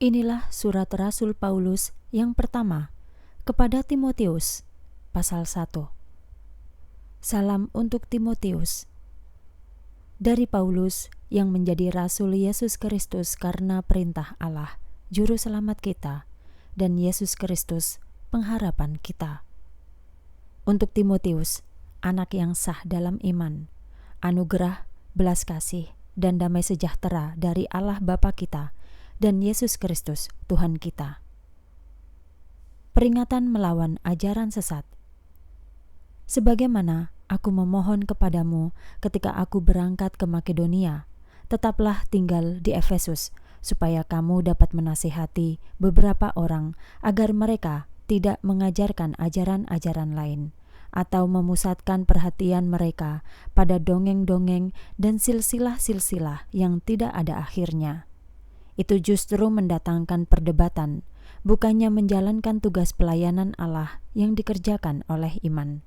Inilah surat Rasul Paulus yang pertama kepada Timotius, pasal 1. Salam untuk Timotius. Dari Paulus yang menjadi Rasul Yesus Kristus karena perintah Allah, Juru Selamat kita, dan Yesus Kristus, pengharapan kita. Untuk Timotius, anak yang sah dalam iman, anugerah, belas kasih, dan damai sejahtera dari Allah Bapa kita dan Yesus Kristus Tuhan kita. Peringatan melawan ajaran sesat. Sebagaimana aku memohon kepadamu ketika aku berangkat ke Makedonia, tetaplah tinggal di Efesus, supaya kamu dapat menasihati beberapa orang agar mereka tidak mengajarkan ajaran-ajaran lain, atau memusatkan perhatian mereka pada dongeng-dongeng dan silsilah-silsilah yang tidak ada akhirnya. Itu justru mendatangkan perdebatan, bukannya menjalankan tugas pelayanan Allah yang dikerjakan oleh iman.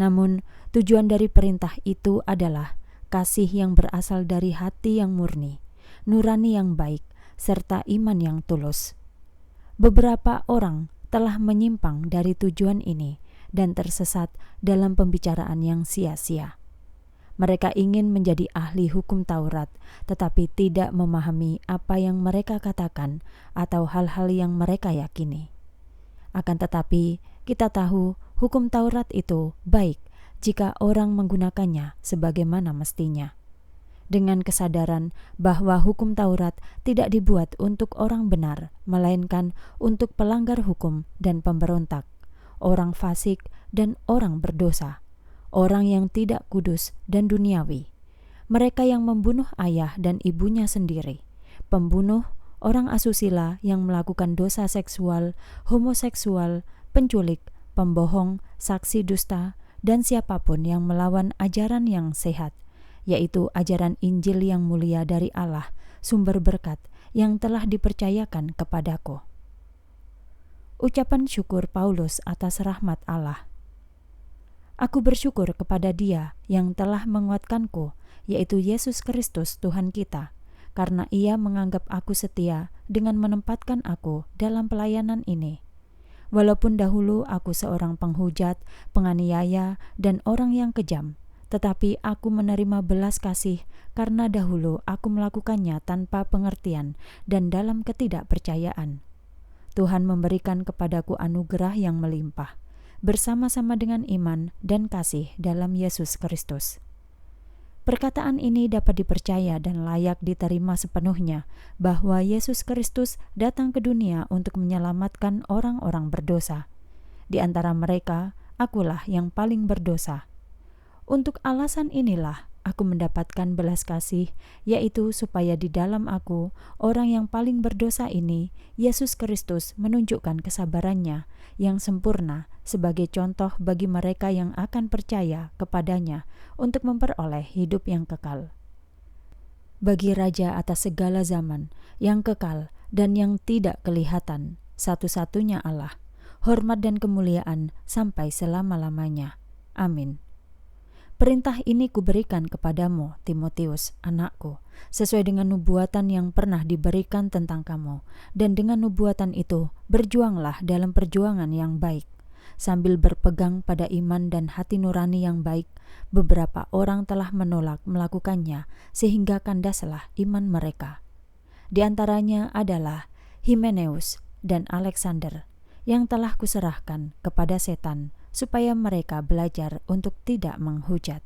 Namun, tujuan dari perintah itu adalah kasih yang berasal dari hati yang murni, nurani yang baik, serta iman yang tulus. Beberapa orang telah menyimpang dari tujuan ini dan tersesat dalam pembicaraan yang sia-sia. Mereka ingin menjadi ahli hukum Taurat, tetapi tidak memahami apa yang mereka katakan atau hal-hal yang mereka yakini. Akan tetapi, kita tahu hukum Taurat itu baik jika orang menggunakannya sebagaimana mestinya. Dengan kesadaran bahwa hukum Taurat tidak dibuat untuk orang benar, melainkan untuk pelanggar hukum dan pemberontak, orang fasik dan orang berdosa, orang yang tidak kudus dan duniawi, mereka yang membunuh ayah dan ibunya sendiri, pembunuh, orang asusila yang melakukan dosa seksual, homoseksual, penculik, pembohong, saksi dusta, dan siapapun yang melawan ajaran yang sehat, yaitu ajaran Injil yang mulia dari Allah, sumber berkat yang telah dipercayakan kepadaku. Ucapan syukur Paulus atas rahmat Allah. Aku bersyukur kepada Dia yang telah menguatkanku, yaitu Yesus Kristus Tuhan kita, karena Ia menganggap aku setia dengan menempatkan aku dalam pelayanan ini. Walaupun dahulu aku seorang penghujat, penganiaya, dan orang yang kejam, tetapi aku menerima belas kasih karena dahulu aku melakukannya tanpa pengertian dan dalam ketidakpercayaan. Tuhan memberikan kepadaku anugerah yang melimpah, bersama-sama dengan iman dan kasih dalam Yesus Kristus. Perkataan ini dapat dipercaya dan layak diterima sepenuhnya bahwa Yesus Kristus datang ke dunia untuk menyelamatkan orang-orang berdosa. Di antara mereka, akulah yang paling berdosa. Untuk alasan inilah aku mendapatkan belas kasih, yaitu supaya di dalam aku, orang yang paling berdosa ini, Yesus Kristus menunjukkan kesabarannya yang sempurna sebagai contoh bagi mereka yang akan percaya kepadanya untuk memperoleh hidup yang kekal. Bagi Raja atas segala zaman, yang kekal dan yang tidak kelihatan, satu-satunya Allah, hormat dan kemuliaan sampai selama-lamanya. Amin. Perintah ini kuberikan kepadamu, Timotius, anakku, sesuai dengan nubuatan yang pernah diberikan tentang kamu, dan dengan nubuatan itu berjuanglah dalam perjuangan yang baik. Sambil berpegang pada iman dan hati nurani yang baik, beberapa orang telah menolak melakukannya, sehingga kandaslah iman mereka. Di antaranya adalah Himeneus dan Alexander, yang telah kuserahkan kepada setan, supaya mereka belajar untuk tidak menghujat.